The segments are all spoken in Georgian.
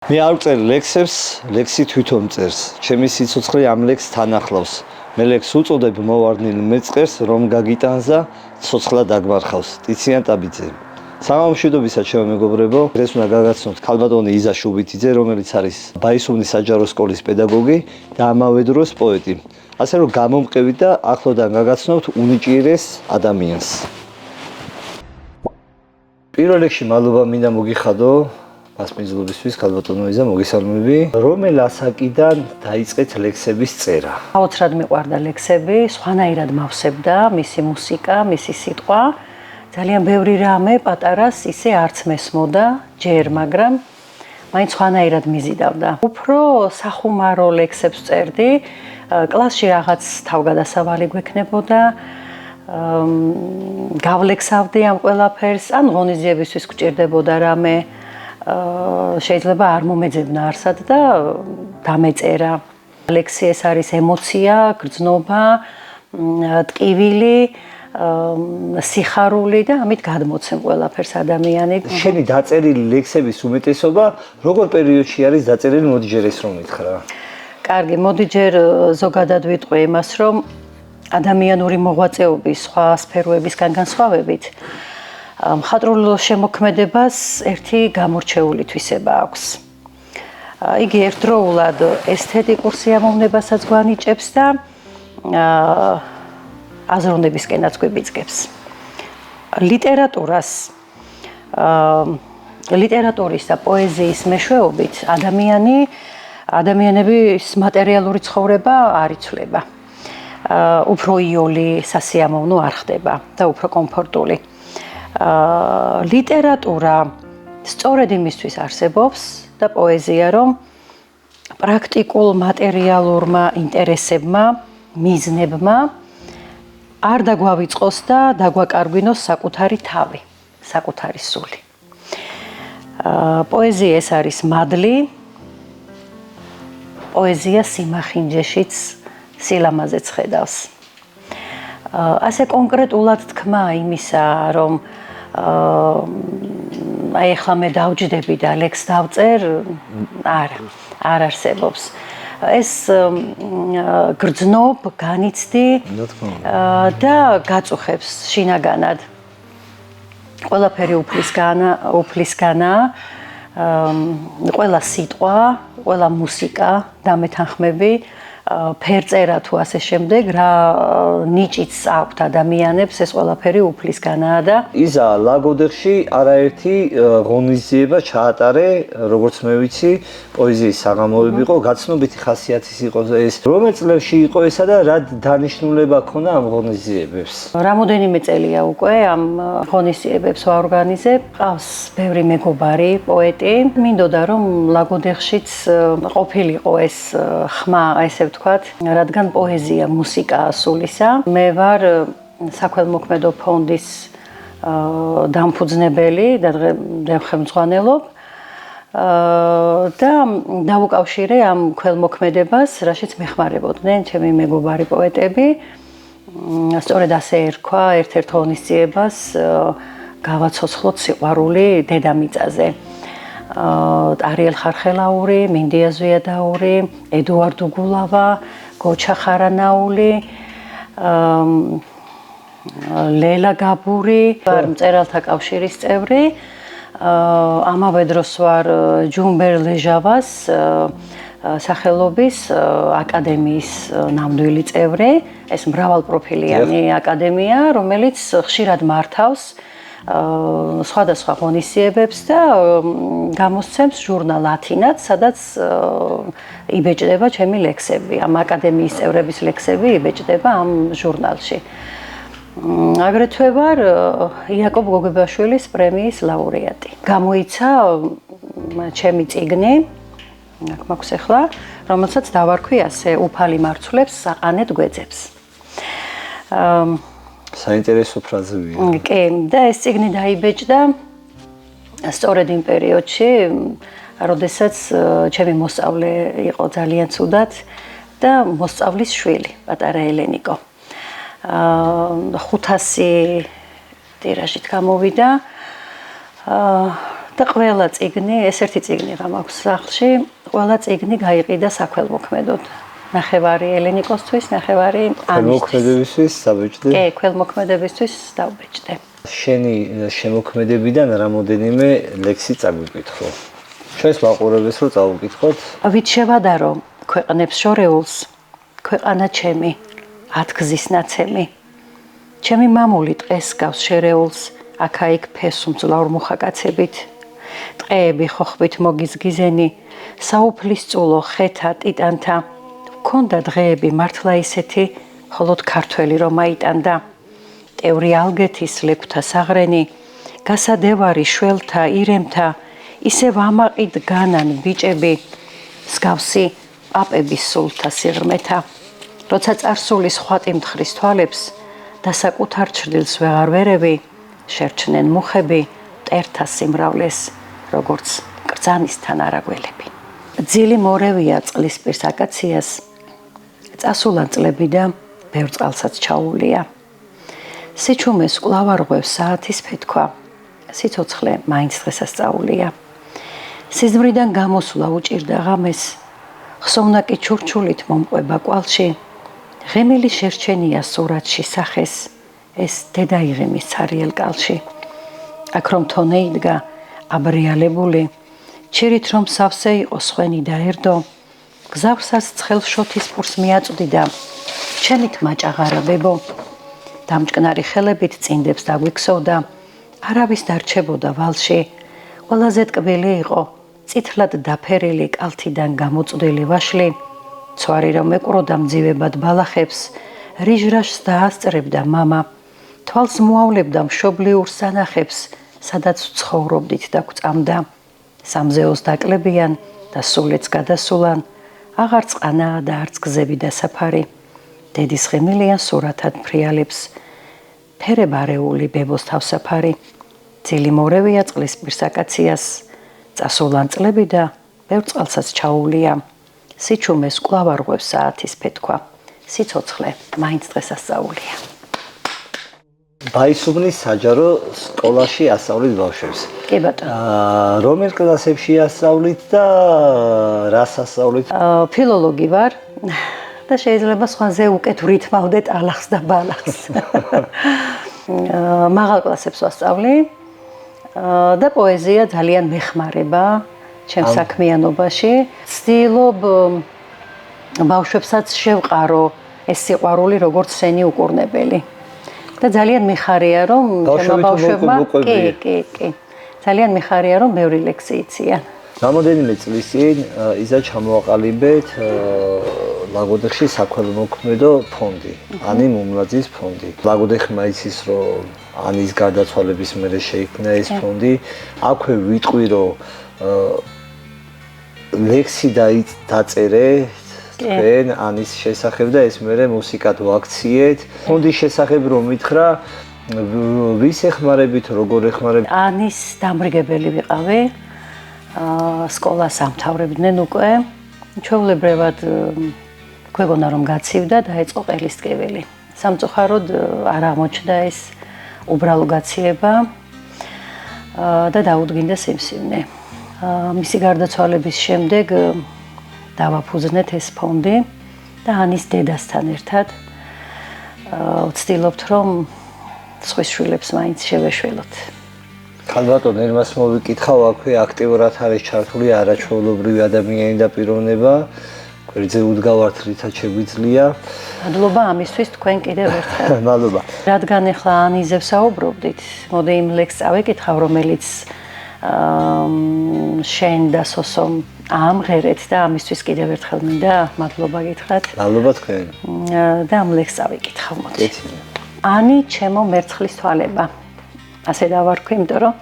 მე არ ვწერ ლექსებს, ლექსი თვითონ წერს. ჩემი სიცოცხლე ამ ლექსს თან ახლავს. მე ლექსს უწოდებ მოვარდნილ მეწყერს, რომ გაგიტანზა, ცოცხლად აგმარხავს. ტიციან ტაბიძე. სამამშვიდობისა ჩემო მეგობრებო, დღეს უნდა გაგაცნოთ ქალბატონი იზა შუბითიძე, რომელიც არის ბაისუბნის საჯარო სკოლის პედაგოგი და ამავე დროს პოეტი. ასე რომ გამომყევით და ახლოდან გაგაცნობთ უნიჭიერეს ადამიანს. პირველ რიგში მადლობა მინდა მოგიხადო მასპინძლობისთვის ქალბატონო იზა, მოგესალმები. რომელ ასაკიდან დაიწყეთ ლექსების წერა? აუცრად მიყვარდა ლექსები, სხვანაირად მავსებდა მისი მუსიკა, მისი სიტყვა. ძალიან ბევრი რამე პატარას ისე არც მესმოდა ჯერ, მაგრამ მაინც სხვანაირად მიზიდავდა. უფრო სახუმარო ლექსებს წერდი, კლასში რაღაც თავგადასავალი გვექნებოდა, გავლექსავდი ამ ყველაფერს, ან ღონისძიებისთვის გვჭირდებოდა რამე, შეიძლება არ მომეძებნა არსად და დამეწერა. ლექსი ეს არის ემოცია, გრძნობა, ტკივილი, სიხარული და ამით გადმოცემ ყველაფერს ადამიანი. შენი დაწერილი ლექსების უმეტესობა როგორ პერიოდში არის დაწერილი, მოდი ჯერ ეს რომ მითხრა. კარგი, მოდი ჯერ ზოგადად ვიტყვი იმას, რომ ადამიანური მოღვაწეობის სხვა სფეროებისგან განსხვავებით მხატვრულ შემოქმედებას ერთი გამორჩეული თვისება აქვს. იგი ერთდროულად ესთეტიკურ სიამოვნებასაც გვანიჭებს და აზროვნებისკენაც გვიბიძგებს. ლიტერატურის და პოეზიის მეშვეობით ადამიანების მატერიალური ცხოვრება არ იცვლება. უფრო იოლი სასიამოვნო არ ხდება და უფრო კომფორტული. ლიტერატურა სწორედ იმისთვის არსებობს და პოეზია, რომ პრაქტიკულ მატერიალურმა ინტერესებმა, მიზნებმა არ დაგვავიწყოს და დაგვაკარგვინოს საკუთარი თავი, საკუთარი სული. პოეზია ეს არის მადლი, პოეზია სიმახინჯეშიც სილამაზეც ხედავს. ასე კონკრეტულად თქმა იმისა, რომ აი ახლა მე დავჯდები და ლექსს დავწერ, არ არსებობს. ეს გრძნობ, განიცდი და გაწუხებს შინაგანად. ყველაფერი უფლისგანაა, ყველა სიტყვა, ყველა მუსიკა, დამეთანხმები, ფერწერა თუ ასე შემდეგ, რა ნიჭიც აქვთ ადამიანებს, ეს ყველაფერი უფლისგანაა და იზა ლაგოდეხში არაერთი ღონისძიება ჩაატარე, როგორც მე ვიცი, პოეზიის საღამოები იყო, გაცნობითი ხასიათის იყო ეს. რომელ წლებში იყო ესა და რა დანიშნულება ჰქონდა ამ ღონისძიებებს? რამოდენიმე წელია უკვე ამ ღონისძიებებს ვაორგანიზებ. ყავს ბევრი მეგობარი, პოეტი. მინდოდა რომ ლაგოდეხშიც ყოფილიყო ეს ხმა, ესე ვთქვათ, რადგან პოეზია, მუსიკა სულისა. მე ვარ საქველმოქმედო ფონდის დამფუძნებელი და დღემდე ხელმძღვანელობ და დავუკავშირე ამ ქველმოქმედებას, რაშიც მეხმარებოდნენ ჩემი მეგობარი პოეტები. სწორედ ასე ერქვა ერთ-ერთ ღონისძიებას გავაცოცხლოთ სიყვარული დედამიწაზე. ტარიელ ხარხელაური, მინდია ზვიადაური, ედუარდ უგულავა, გოჩა ხარანაული, ლელა გაბური, ვარ მწერალთა კავშირის წევრი. ამავე დროს ვარ ჯუმბერ ლეჟავას სახელობის აკადემიის ნამდვილი წევრი. ეს მრავალპროფილიანი აკადემია, რომელიც ხშირად მართავს სხვადასხვა ღონისძიებებს და გამოსცემს ჟურნალ ათინად, სადაც იბეჭდება ჩემი ლექსები. ამ აკადემიის წევრების ლექსები იბეჭდება ამ ჟურნალში. აგრეთვე ვარ იაკობ გოგებაშვილის პრემიის ლაურეატი. გამოიცა ჩემი წიგნი, აქ მაქვს ახლა, რომელსაც დავარქვი ასე უფალი მარცვლებს საყანეთ გვეძებს. საინტერესო ფრაზებია. კი, და ეს წიგნი დაიბეჭდა სწორედ იმ პერიოდში, როდესაც ჩემი მოსწავლე იყო ძალიან ცუდად და მოსწავლის შვილი, პატარა ელენიკო. 500 ტირაჟით გამოვიდა. და ყველა წიგნი, ეს ერთი წიგნი მაქვს სახლში, ყველა წიგნი გაიყიდა საქველმოქმედოდ. ნახევარი ელენიკოსთვის, ნახევარი ქველმოქმედებისთვის საბეჭდე. კი, ქველმოქმედებისთვის დავბეჭდე. შენი შემოქმედებიდან რამოდენიმე ლექსი წაგვიკითხო. ჩვენს მაყურებელს რო წავუკითხოთ. ვით შევადარო ქვეყნებს შორეულს, ქვეყანა ჩემი, ათგზის ნაცემი. ჩემი მამული ტყეს გავს შერეულს, აქა-იქ ფესუმძლავრ მუხაკაცებით. ტყეები ხოხბით მოგიზგიზენი, საუფლის წულო ხეთა ტიტანთა. ქონდა დღეები მართლა ისეთი, ხოლოდ ქართველი რომ აიტანდა. ტევრი ალგეთის ლექვთა საღრენი, გასადევარი შველთა ირემთა, ისევ ამაყიდ განან ბიჭები, მსგავსი პაპების სულთა სიღრმეთა. როცა წარსულის ხვატი მთხრის თვალებს, დასაკუთარ ჩრდილს ვეღარ ვერები, შერჩნენ მუხები მტერთა სიმრავლეს, როგორც კრძანისთან არაგველები. ძილი მორევია წყლის პირს აკაციას, წასულა წლები და ბევრ წყალსაც ჩაუვლია. სიჩუმეს კვლავ არღვევს საათის ფეთქვა, სიცოცხლე მაინც დღესასწაულია. სიზმრიდან გამოსვლა უჭირდა ღამეს, ხსოვნაკი ჩურჩულით მომყვება კვალში, ღემილი შერჩენია სურათში სახეს, ეს დედაიღიმის ცარიელ კალში. აქ რომ თონე იდგა აბრიალებული, ჩირით რომ სავსე იყო სხვენი და ერდო, გზავრსაც ცხელ შოთის პურს მიაწვდი და ჩემით მაჭაღარა ბებო. დამჭკნარი ხელებით წინდებს დაგვიქსოვდა, არავის დარჩებოდა ვალში, ყველაზე ტკბილი იყო, წითლად დაფერილი კალთიდან გამოწვდილი ვაშლი, ცვარი რომ ეკვროდა მძივებად ბალახებს, რიჟრაშს დაასწრებდა მამა, თვალს მოავლებდა მშობლიურ სანახებს, სადაც ცხოვრობდით და გვწამდა. სამზეოს დაკლებიან და სულეც გადასულან, აღარ წყანაა და არც გზები და საფარი. დედის ღემილიან სურათად ფრიალებს, ფერებარეული ბებოს თავსაფარი. ძილი მორევია წყლის პირს აკაციას, წასულან წლები და ბევრ წყალსაც ჩაუვლია. სიჩუმეს კვლავ არღვევს საათის ფეთქვა, სიცოცხლე მაინც დღესასწაულია. ბაისუბნის საჯარო სკოლაში ასწავლით ბავშვებს. კი ბატონო. რომელ კლასებში ასწავლით და რას ასწავლით? ფილოლოგი ვარ და შეიძლება სხვაზე უკეთ ვრითმავდეთ ალახს და ბალახს. მაღალ კლასებს ვასწავლი და პოეზია ძალიან მეხმარება ჩემს საქმიანობაში. ვცდილობ ბავშვებსაც შევყარო ეს სიყვარული როგორც სენი უკურნებელი. და ძალიან მიხარია რომ ჩემო ბავშვებმა კი ძალიან მიხარია რომ ბევრი ლექსი იციან. რამოდენიმე წლის წინ იზა ჩამოაყალიბეთ ლაგოდეხში საქველმოქმედო ფონდი, ანი მუმლაძის ფონდი. ლაგოდეხმა იცის რომ ანის გარდაცვალების მერე შეიქმნა ეს ფონდი. აქვე ვიტყვი რომ ლექსი დაწერე თქვენ ანის შესახებ და ეს მერე მუსიკად ვაქციეთ. ფონდის შესახებ რომ მითხრა, ვის ეხმარებით, როგორ ეხმარებით? ანის დამრიგებელი ვიყავი. სკოლას ამთავრებდნენ უკვე. ჩვეულებრივად გვეგონა რომ გაცივდა და დაიწყო ყელისტკივილი. სამწუხაროდ არ აღმოჩნდა ეს უბრალო გაციება და დაუდგინდა სიმსივნე. მისი გარდაცვალების შემდეგ დავაფუძნეთ ეს ფონდი და ანის დედასთან ერთად ვცდილობთ რომ სხვის შვილებს მაინც შევეშველოთ. ქალბატონ ელმას მოვიკითხავ, აქვე აქტიურად არის ჩართული არაჩვეულებრივი ადამიანი და პიროვნება. გვერდზე უდგავართ, რითაც შეგვიძლია. მადლობა ამისთვის თქვენ კიდევ ერთხელ. მადლობა. რადგან ახლა ანიზე ვსაუბრობდით, მოდი იმ ლექსს წავეკითხავ, რომელიც შენ და სოსომ ამღერეთ და ამისთვის კიდევ ერთხელ მინდა მადლობა გითხრათ. მადლობა თქვენ. და ამ ლექსს წავეკითხავ, მოდი. ანი ჩემო მერცხლის თვალება. ასე დავარქვი, იმიტომ რომ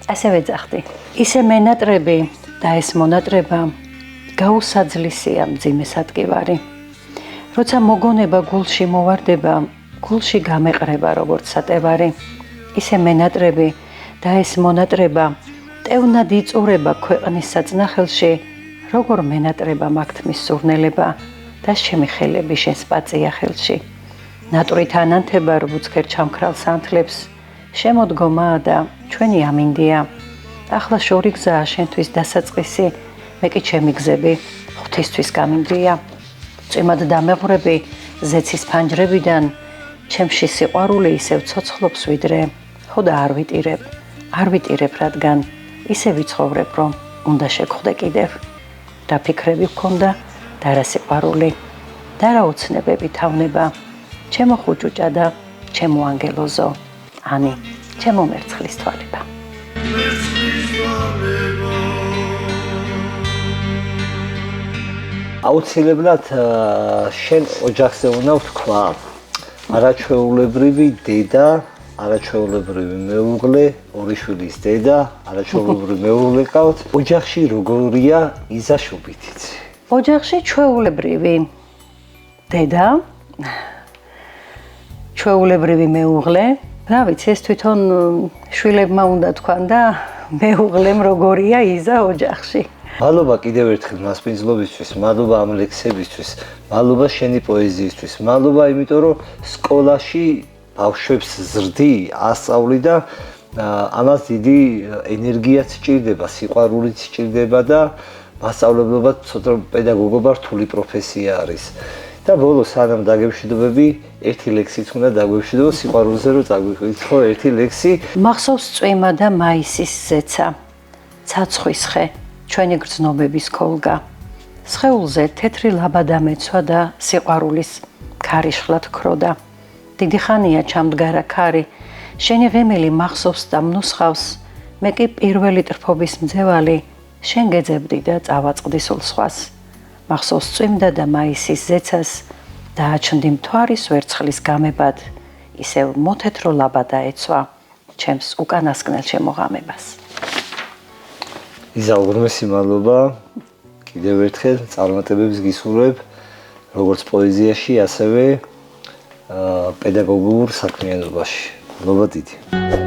ასე ვეძახდი. ისე მენატრები და ეს მონატრება გაუსაძლისია მძიმე სატკივარი. როცა მოგონება გულში მოვარდება, გულში გამეყრება როგორც სატევარი. ისე მენატრები და ეს მონატრება ტევნად იწურება ქვეყნის საწნახელში, როგორ მენატრება მაგთმის სურნელება და ჩემი ხელები შენს პაწია ხელში. ნატრით ანანთება რბუცქერ ჩამქრალ სანთლებს, შემოდგომაა და ჩვენი ამინდია. ახლა შორი გზაა შენთვის დასაწყისი, მე კი ჩემი გზები ღვთისთვის გამიმდრია. წვიმად დამეღვრები ზეცის ფანჯრებიდან, ჩემში სიყვარული ისევ ცოცხლობს ვიდრე, ხო და არ ვიტირებ, რადგან ისე ვიცხოვრებ, რომ უნდა შეგხვდე კიდევ. რა ფიქრები გქონდა და რა სიყვარული და რა ოცნებები თავნება, ჩემო ხუჭუჭა და ჩემო ანგელოზო, ანი, ჩემო მერცხლის თვალება. აუცილებლად შენ ოჯახზე უნდა ვთქვა. არაჩვეულებრივი დედა, არაჩვეულებრივი მეუღლე, ორი შვილის დედა, არაჩვეულებრივი მეუღლე ყავთ. ოჯახში როგორია იზაშობითიც? ოჯახში ჩვეულებრივი დედა, ჩვეულებრივი მეუღლე, რა ვიცი, ეს თვითონ შვილებმა უნდა თქვან და მეუღლემ როგორია იზა ოჯახში. მადლობა კიდევ ერთხელ მასპინძლობისთვის, მადლობა ამ ლექსებისთვის, მადლობა შენი პოეზიისთვის, მადლობა იმიტომ რომ სკოლაში ბავშვებს ზრდი, ასწავლი და ამას დიდი ენერგიაც სჭირდება, სიყვარულიც სჭირდება და მასწავლებლობა ცოტა პედაგოგობა რთული პროფესია არის. და ბოლოს სანამ დაგემშვიდობები, ერთი ლექსიც უნდა დაგვემშვიდობო სიყვარულზე რომ წაგვიყვით, ხო, ერთი ლექსი. მახსოვს წვიმა და მაისის ზეცა, ცაცხვის ხე, ჩვენი გრძნობების ქოლგა. სხეულზე თეთრი ლაბადა მეცვა და სიყვარულის ქარიშხლად ქროდა. დიდი ხანია ჩამდგარა ქარი, შენი ღიმილი მახსოვს და მნუსხავს, მე კი პირველი ტრფობის მძევალი, შენ გეძებდი და წავაწყდი სულ სხვას. მახსოვს წვიმდა და მაისის ზეცას, დააჩნდი მთვარის ვერცხლის გამებად, ისევ მოთეთრო ლაბადა ეცვა, ჩემს უკანასკნელ შემოღამებას. იზა, უღრმესი მადლობა. კიდევ ერთხელ წარმატებებს გისურვებ, როგორც პოეზიაში, ასევე პედაგოგიურ საქმიანობაში. მადლობა დიდი.